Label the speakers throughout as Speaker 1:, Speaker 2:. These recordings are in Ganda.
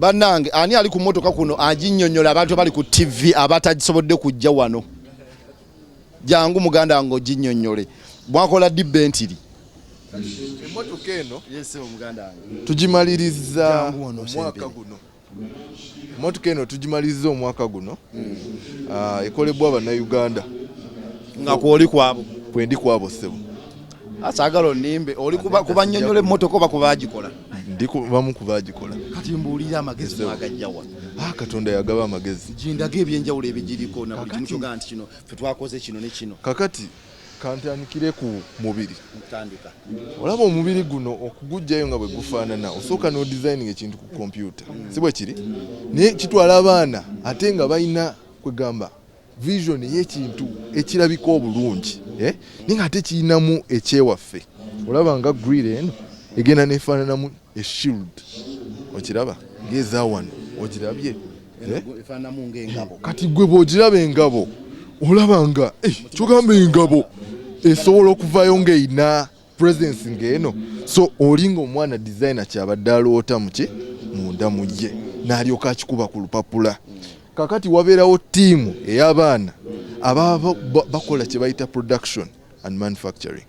Speaker 1: bannange ani ali ku motoka kuno aginnyonnyola abantu bali ku TV abatagisobodde kujja wano jangu muganda wange oginnyonnyole mwakola dibentiri
Speaker 2: emmotoka eno
Speaker 1: yes muganda wange
Speaker 2: tugimaliriza omwaka guno emmotoka eno tugimaliriza omwaka guno ekolebwa bannayuganda
Speaker 1: nga kwoli kwabo
Speaker 2: bwendi kwabo ssebo
Speaker 1: asagala onimbe oli kubannyonnyola emmotoka oba kubagikola
Speaker 2: ndi bamu kubagikola
Speaker 1: kati mbuulira amagezi mwagajjawa
Speaker 2: katonda yagaba amagezi
Speaker 1: gindaga ebyenjawulo ebigiriko na buli kimu kyogaa nti kino fe twakoze kino ne kino
Speaker 2: kakati kantandikire ku mubiri
Speaker 1: mutandika
Speaker 2: olaba omubiri guno okugujjayo nga bwe gufaanana osooka n'odizayininga ekintu ku kompyuta si bwe kiri naye kitwala abaana ate nga balina kwegamba vision y'ekintu ekirabika obulungi naye nga ate kirinamu ekyewaffe olaba nga grill eno egenda nefaananamu eshield okiraba ng'eza wano ogirabye
Speaker 1: efaananamu ng'engabo
Speaker 2: kati gwe bw'ogiraba engabo olaba nga kyogamba engabo esobola okuvaayo ng'eyina presence ng'eno so olinga omwana designer kyabadde aloota muki munda mu ye n'alyoka akikuba ku lupapula kakati wabeerawo ttiimu ey'abaana ababa bakola kye bayita production and manufacturing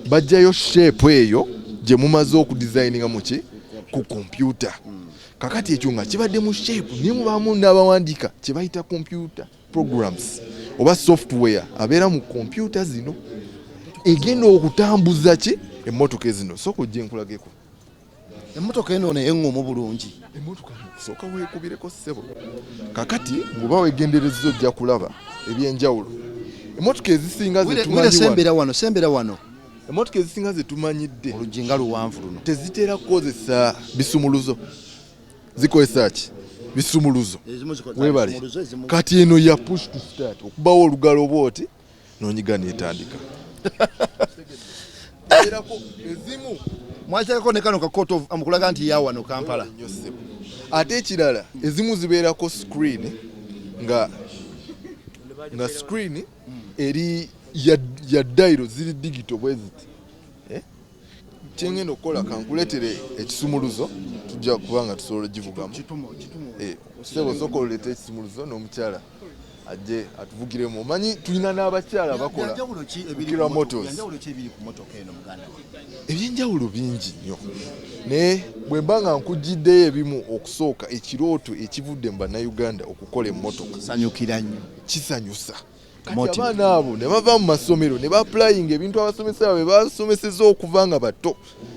Speaker 2: bajjayo shape eyo gye mumaze okudesigninga muki ku kompyuta kakati ekyo nga kibadde mu shape niye mubaamu n'abawandiika kye bayita computer programs oba software abeera mu kompyuta zino egenda okutambuza ki emmotoka ezino sooka ojja enkulageko
Speaker 1: emmotoka eno neyeŋŋomu bulungi
Speaker 2: emmotoka sooka weekubireko ssebo kakati bw'oba weegendereza ojja kulaba ebyenjawulo emmotoka ezisinga
Speaker 1: sembera wano
Speaker 2: emmotoka ezisinga zetumanyidde
Speaker 1: olujinga luwanvu luno
Speaker 2: tezitera kukozesa bisumuluzo zikozesa ki bisumuluzo webale kati eno ya push to start okubawo olugalo oba oti n'onyiga neetandika ezimu
Speaker 1: mwakyako ne kano kakoto amukulaga nti yawano Kampala
Speaker 2: ate ekirala ezimu zibeerako screen nga screen eri ya dairo ziri digital bwe ziti kyengenda okukola kankuleetere ekisumuluzo tujja kubanga tusobola givugamu sebo sooka oleeta ekisumuluzo n'omukyala ajje atuvugiremu omanyi tulina n'abakyala bakola Kira Motors ebyenjawulo bingi nnyo naye bwe mba nga nkugiddeyo ebimu okusooka ekirooto ekivudde mu bannayuganda okukola emmotoka
Speaker 1: sanyukira nnyo
Speaker 2: kisanyusa kati abaana abo ne bava mu masomero ne baapulayinga ebintu abasomesa bwe basomeseza okuva nga bato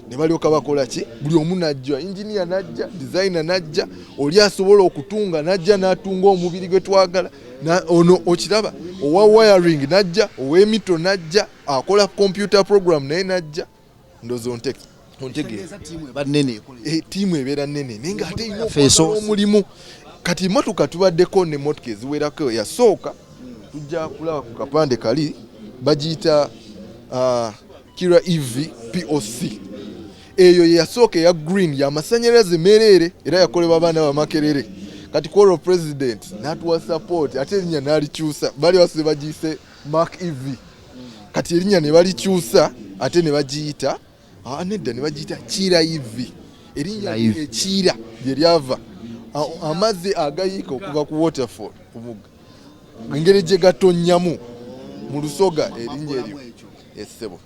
Speaker 2: ne balyoka bakola ki buli omu najja inginiya najja designer najja oli asobola okutunga najja n'atunga omubiri gwe twagala ono okiraba owa wiring najja ow'emito najja akola computer program naye najja ndozo ontegeeza ttiimu ebeera nnene naye ng'ate ina okukola omulimu kati emmotoka tubaddeko n'emmotoka eziwerako yasooka tujja kulaba ku kapande kali bagiyita Kira EV POC eyo yasooka eya green yamasanyalaze mereere era yakolebwa abaana bamakerere kati kwolwo president n'atuwa support ate erinnya n'alikyusa bali base bagiyise Mark EV kati erinnya ne balikyusa ate ne bagiyita nedda ne bagiyita Kira EV erinnya ekira gye lyava amazzi agayiika okuva ku waterfall kumugga engeri gye gatonnyamu mu lusoga erinnya eryo essebo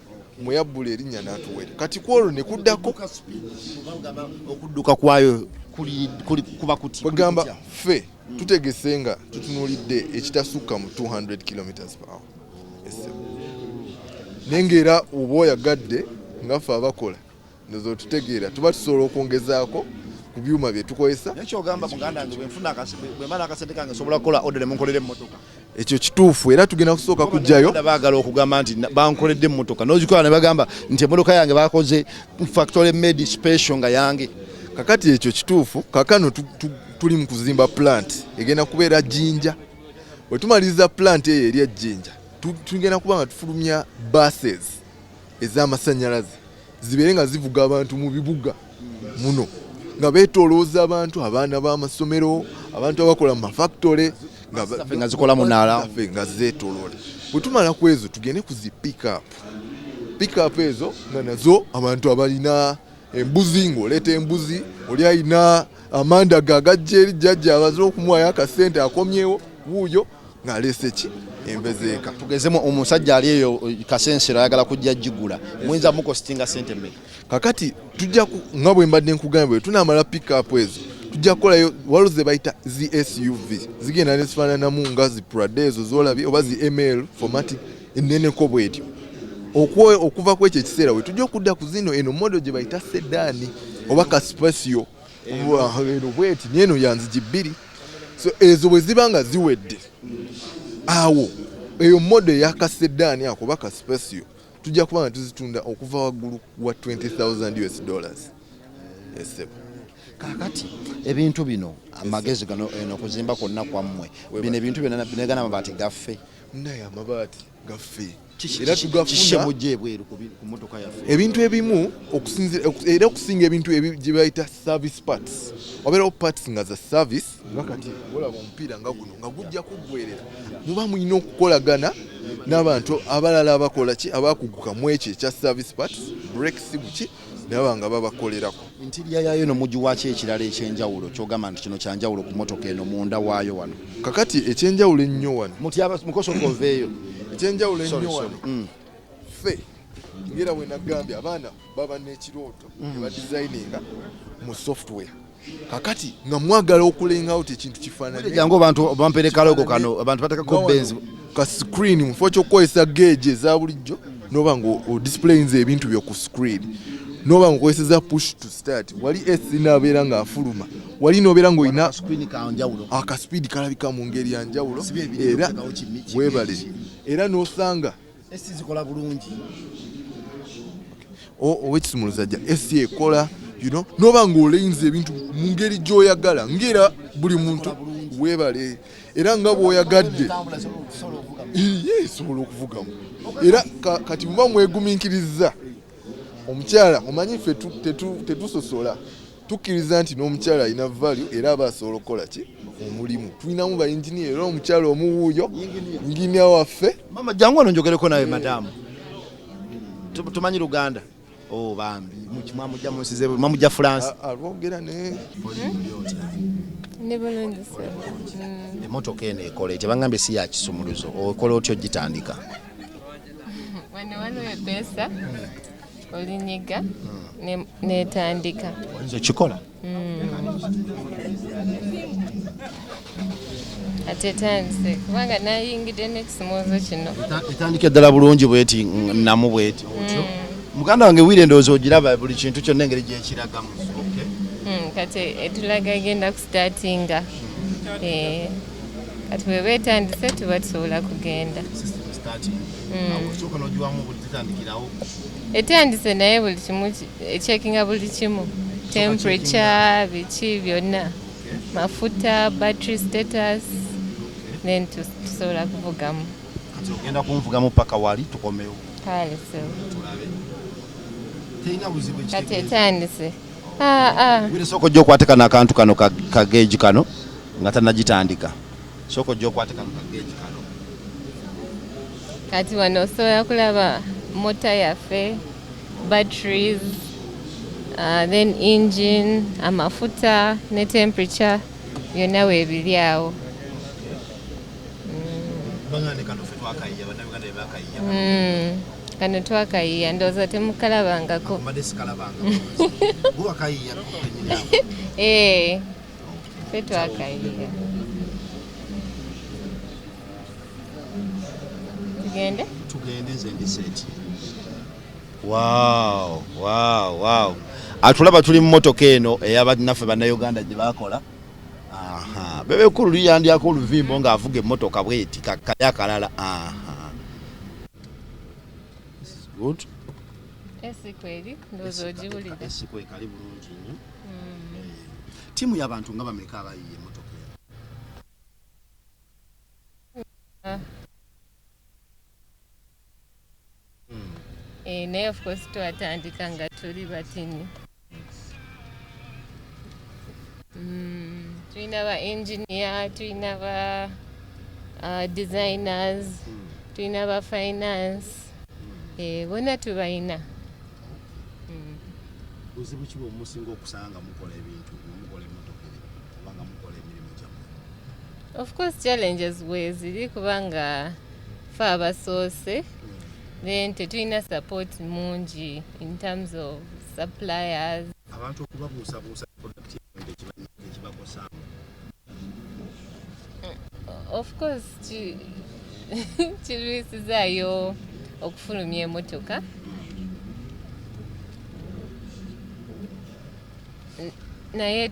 Speaker 2: muyabbula erinnya n'atuwera kati kwolwo ne kuddako
Speaker 1: okudduka kwayo kuba kuti
Speaker 2: bagamba ffe tutegese nga tutunuulidde ekitasukka mu 200 km/h essebo naye ng'era oba oyagadde nga ffe abakola ndozo tutegeera tuba tusobola okwongezaako ku byuma bye tukozesa
Speaker 1: ekyogamba muganda wange bwe mala akasente kange sobola kukola order munkolere emmotoka
Speaker 2: ekyo kituufu era tugenda kusooka kujjayo
Speaker 1: baagala okugamba nti bankoledde emmotoka n'ogikola ne bagamba nti emmotoka yange bakoze factory made special nga yange
Speaker 2: kakati ekyo kituufu kakano tuli mu kuzimba plant egenda kubeera Jinja bwe tumaliriza plant eyo eri Jinja tugenda kuba nga tufulumya buses ez'amasannyalaze zibeere nga zivuga abantu mu bibuga muno nga beetoolooza abantu abaana b'amasomero abantu abakola mu mafactory
Speaker 1: nga zikola munaala
Speaker 2: nga zeetooloola bwe tumala ku ezo tugende ku zi pick up ezo nga nazo abantu abalina embuzi ng'oleeta embuzi oli alina amanda gagajja eri jjajja abaze okumuwayo akasente akomyewo wuuyo ng'aleese ki embezeeka.
Speaker 1: Tugezemu omusajja ali eyo kasensero ayagala kujja gigula muyinza mukostinga sente mmeka?
Speaker 2: Kakati tujja nga bwe mbadde nkugambye tunaamala pick up ezo tujja kukolayo waliwo ze bayita zi SUV zigenda ne zifaananamu nga zi Prado ezo z'olabye oba zi ML formatic enneneko bwetyo. Okuva ku ekyo ekiseera we tujja okudda ku zino eno modo gye bayita sedani oba kaspacio eno bweti n'eno yanzigi bbiri. So ezo bwe ziba nga ziwedde awo eyo modo eyakasedani ako oba kaspacio tujja kuba nga tuzitunda okuva waggulu wa $20,000 US. Yes,
Speaker 1: kakati ebintu bino amagezi gano eno kuzimba kwonna kwammwe bino ebintu byonna binegana amabaati gaffe
Speaker 2: naye amabaati gaffe
Speaker 1: era tugafuna mujje ebweru ku motoka yaffe
Speaker 2: ebintu ebimu okusinga ebintu gye bayita service parts obeerawo parts nga za service nga kati olaba omupiira nga guno nga gujja kuggwerera muba mulina okukolagana n'abantu abalala abakola ki abakuguka mu ekyo ekya service parts brakes buki naba nga babakolerako.
Speaker 1: Interior yayo no muji waki ekirala ekyenjawulo kyogamba nti kino kyanjawulo ku motoka eno munda waayo wano
Speaker 2: kakati ekyenjawulo ennyo wano
Speaker 1: mukoso koveeyo
Speaker 2: ekyenjawulo ennyo wano ffe ngera bwe nagambye abaana baba n'ekirooto eba designinga mu software kakati nga mwagala okulengawo ekintu kifaananye
Speaker 1: jangu abantu bampereka logo kano abantu batekako benzi
Speaker 2: ka screen mufo ky'okukozesa gauge eza bulijjo noba ng'odisplayinze ebintu byo ku screen noba ng'okozeseza push to start wali esi n'abeera ng'afuluma wali n'obeera ng'olina akaspeed kalabika mu ngeri ya njawulo era weebale era n'osanga
Speaker 1: esi zikola bulungi
Speaker 2: owekisumuluza jja esi ekola noba ng'oleyinza ebintu mu ngeri gy'oyagala ngera buli muntu weebale era nga bw'oyagadde esobola okuvugamu era kati muba mwegumiikiriza omukyala omanyi ffe tetusosola tukkiriza nti n'omukyala alina value era aba asobola okukola ki omulimu tulinamu ba engineer era omukyala omuwuuyo engineer waffe
Speaker 1: mama jangu wano njogereko nawe madamu tumanyi Luganda bambi mwamujja France
Speaker 2: alwogera ne
Speaker 1: emotoka eno ekola etya bangambye si ya kisumuluzo okola otyo gitandika
Speaker 3: wano epesa olinyiga netandika
Speaker 1: oyinza okikola
Speaker 3: ate etandise kubanga nayingidde n'ekisumuluzo kino
Speaker 1: etandika eddala bulungi bweti namu bweti otyo muganda wange wiire ndowooza ogiraba buli kintu kyonna engeri gyekiragamu
Speaker 3: kati etulaga egenda kusitatinga kati bwe betandise tuba tusobola kugenda etandise naye buli kimu echeckinga buli kimu temperature biki byonna mafuta battery status then tusobola kuvugamu
Speaker 1: ogenda kunvugamu paka wali tukomewo
Speaker 3: kale kati etandise
Speaker 1: wire soko ojja okwateka n'akantu kano ka gauge kano nga tannagitandika soko ojja okwateka ka gauge kano
Speaker 3: kati wano osobola kulaba mota yaffe batteries then engine amafuta ne temperature byonna weebiri awo kano twakayiya ndowooza temukalabangako ffe twakayiya
Speaker 1: tugende nze ndi seti wow atulaba tuli mu motoka eno ey'abannaffe bannayuganda gye bakola bebe kulu liyandyako oluvimbo ng'avuga emmotoka bweti kakali akalala good
Speaker 3: esikweri ndowooza ogiwulira
Speaker 1: esikwekali bulungi nnyo ttiimu y'abantu nga bameka abayiye emmotoka
Speaker 3: eno naye of course twatandika nga tuli batini tulina ba engineer tulina ba designers tulina ba finance bonna tubalina
Speaker 1: buzibu ki bwe musinga okusanga mukola ebintu mukola emmotoka
Speaker 3: Of course challenges ziri kubanga fe abasoose then tetulina support mungi in terms of suppliers.
Speaker 1: Abantu okubabuusabuusa product ekibakosaamu.
Speaker 3: Of course kirwisizaayo okufulumya emmotoka. Naye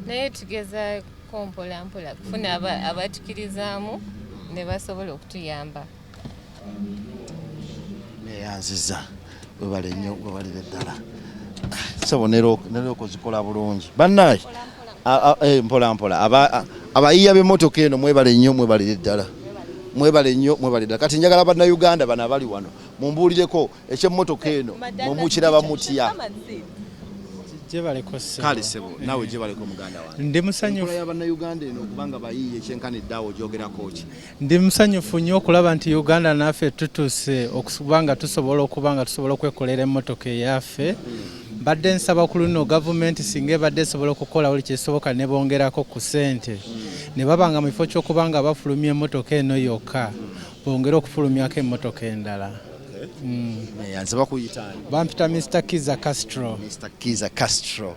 Speaker 3: naye tugezaako mpola mpola kufuna abatukirizaamu ne basobola okutuyamba.
Speaker 1: Neyanziza webale nnyo webalire ddala sabo neroko zikola bulungi bannaye mpola mpola abayiiya b'emmotoka eno mwebale nnyo mwebalire ddala mwebale ddala kati njagala bannayuganda bano abali wano mumbuulireko ekyemmotoka eno mumukiraba mutya. Kale sebo nawe gyebaleko muganda wange.
Speaker 4: Ndi musanyufu
Speaker 1: y'abannayuganda eno okubanga bayiiye ekyenkanidde awo gyogerako ki.
Speaker 4: Ndi musanyufu nnyo okulaba nti Uganda naffe tutuuse okubanga tusobola okwekolera emmotoka eyaffe. Badde nsaba ku luno gavumenti singa ebadde esobola okukola buli kyesoboka ne bongerako ku ssente ne babanga mu kifo ky'okubanga bafulumya emmotoka eno yokka bongere okufulumyako emmotoka endala.
Speaker 1: Yanze bakuyitaani.
Speaker 4: Bampita Mr. Kiza Castro.
Speaker 1: Mr. Kiza Castro.